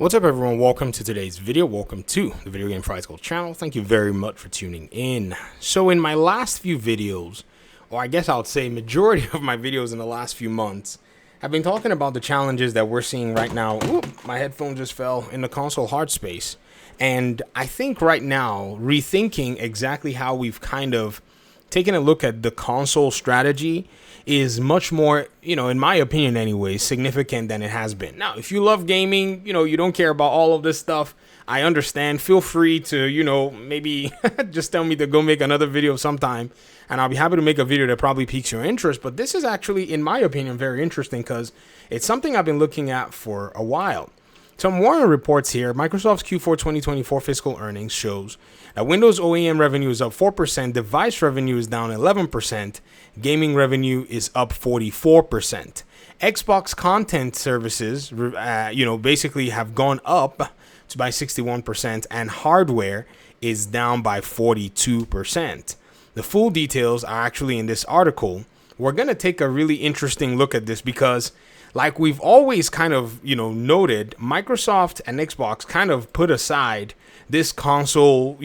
What's up, everyone? Welcome to today's video. Welcome to the Video Game Prize Gold channel. Thank you very much for tuning in. So in my last few videos, or I guess I would say majority of my videos in the last few months, I've been talking about the challenges that we're seeing right now. Oop, my headphone just fell in the console hard space. And I think right now, rethinking exactly how we've kind of taken a look at the console strategy is much more, in my opinion anyway, significant than it has been. Now, if you love gaming, you don't care about all of this stuff, I understand. Feel free to, maybe just tell me to go make another video sometime, and I'll be happy to make a video that probably piques your interest. But this is actually, in my opinion, very interesting because it's something I've been looking at for a while. Some Warren reports here, Microsoft's Q4 2024 fiscal earnings shows that Windows OEM revenue is up 4%, device revenue is down 11%, gaming revenue is up 44%. Xbox content services, basically have gone up by 61%, and hardware is down by 42%. The full details are actually in this article. We're going to take a really interesting look at this because, like we've always kind of, noted, Microsoft and Xbox kind of put aside this console,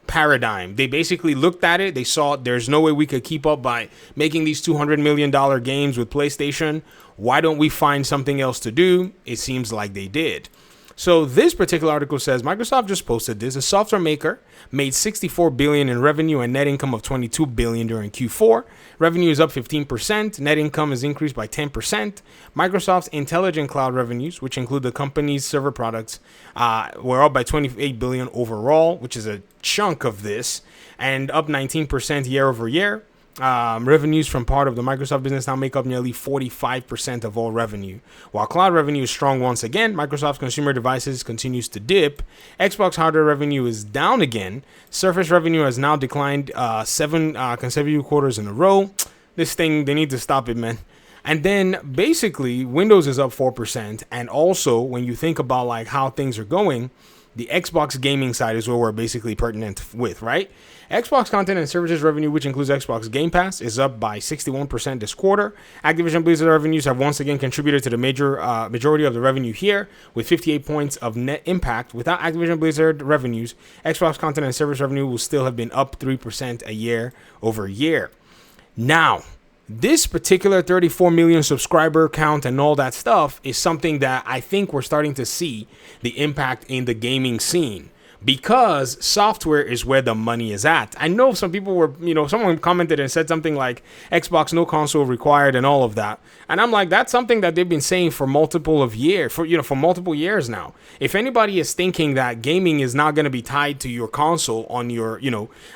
paradigm. They basically looked at it. They saw there's no way we could keep up by making these $200 million games with PlayStation. Why don't we find something else to do? It seems like they did. So this particular article says Microsoft just posted this. A software maker made $64 billion in revenue and net income of $22 billion during Q4. Revenue is up 15%. Net income is increased by 10%. Microsoft's intelligent cloud revenues, which include the company's server products, were up by $28 billion overall, which is a chunk of this, and up 19% year over year. Revenues from part of the Microsoft business now make up nearly 45% of all revenue. While cloud revenue is strong once again, Microsoft's consumer devices continues to dip. Xbox hardware revenue is down again. Surface revenue has now declined 7 consecutive quarters in a row. This thing, they need to stop it, man. And then basically Windows is up 4%. And also when you think about like how things are going, the Xbox gaming side is where we're basically pertinent with, right? Xbox content and services revenue, which includes Xbox Game Pass, is up by 61% this quarter. Activision Blizzard revenues have once again contributed to the majority of the revenue here, with 58 points of net impact. Without Activision Blizzard revenues, Xbox content and service revenue will still have been up 3% a year over year. Now, this particular 34 million subscriber count and all that stuff is something that I think we're starting to see the impact in the gaming scene, because software is where the money is at. I know some people were, someone commented and said something like Xbox no console required and all of that. And I'm like, that's something that they've been saying for multiple years now. If anybody is thinking that gaming is not going to be tied to your console on your,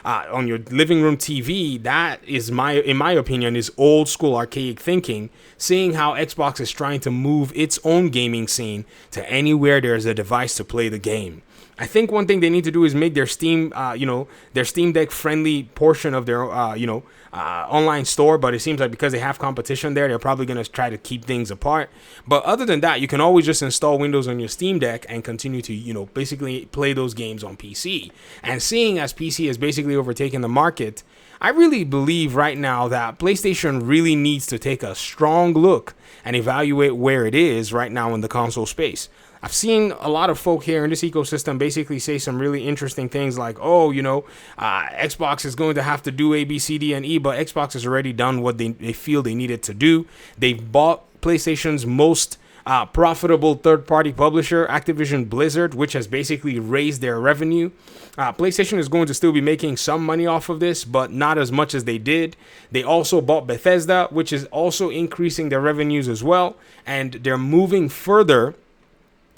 on your living room TV, that is in my opinion, is old school archaic thinking, seeing how Xbox is trying to move its own gaming scene to anywhere there's a device to play the game. I think one thing they need to do is make their Steam, their Steam Deck friendly portion of their, online store. But it seems like because they have competition there, they're probably going to try to keep things apart. But other than that, you can always just install Windows on your Steam Deck and continue to, basically play those games on PC. And seeing as PC has basically overtaken the market, I really believe right now that PlayStation really needs to take a strong look and evaluate where it is right now in the console space. I've seen a lot of folk here in this ecosystem basically say some really interesting things like, Xbox is going to have to do A, B, C, D, and E, but Xbox has already done what they feel they needed to do. They've bought PlayStation's most profitable third-party publisher, Activision Blizzard, which has basically raised their revenue. PlayStation is going to still be making some money off of this, but not as much as they did. They also bought Bethesda, which is also increasing their revenues as well, and they're moving further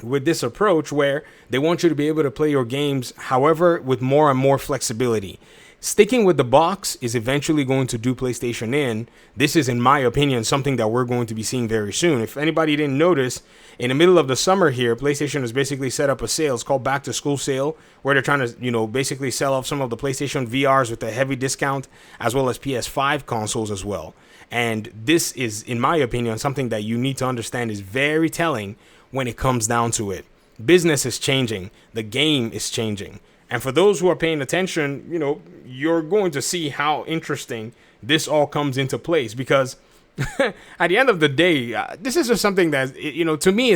with this approach where they want you to be able to play your games, however, with more and more flexibility. Sticking with the box is eventually going to do PlayStation in. This is, in my opinion, something that we're going to be seeing very soon. If anybody didn't notice, in the middle of the summer here, PlayStation has basically set up a sale. It's called Back to School Sale, where they're trying to, basically sell off some of the PlayStation VRs with a heavy discount, as well as PS5 consoles as well. And this is, in my opinion, something that you need to understand is very telling when it comes down to it. Business is changing. The game is changing. And for those who are paying attention, you're going to see how interesting this all comes into place, because at the end of the day, this is just something that, to me,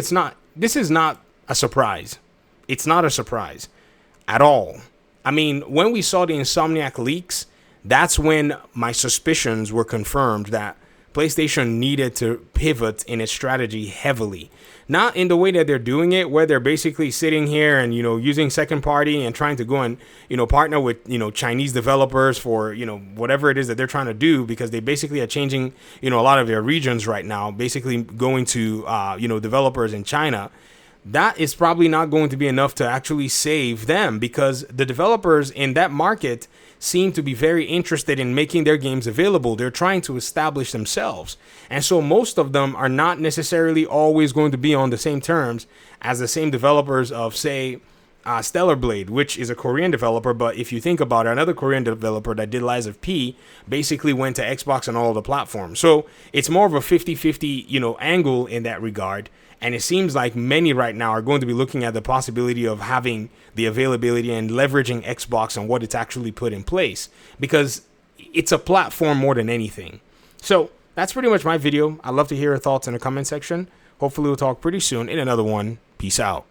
this is not a surprise. It's not a surprise at all. I mean, when we saw the Insomniac leaks, that's when my suspicions were confirmed that PlayStation needed to pivot in its strategy heavily. Not in the way that they're doing it, where they're basically sitting here and, using second party and trying to go and, partner with, Chinese developers for, whatever it is that they're trying to do, because they basically are changing, a lot of their regions right now, basically going to, developers in China. That is probably not going to be enough to actually save them, because the developers in that market seem to be very interested in making their games available. They're trying to establish themselves. And so most of them are not necessarily always going to be on the same terms as the same developers of, say, Stellar Blade, which is a Korean developer. But if you think about it, another Korean developer that did Lies of P basically went to Xbox and all the platforms. So it's more of a 50-50, angle in that regard. And it seems like many right now are going to be looking at the possibility of having the availability and leveraging Xbox and what it's actually put in place, because it's a platform more than anything. So that's pretty much my video. I'd love to hear your thoughts in the comment section. Hopefully we'll talk pretty soon in another one. Peace out.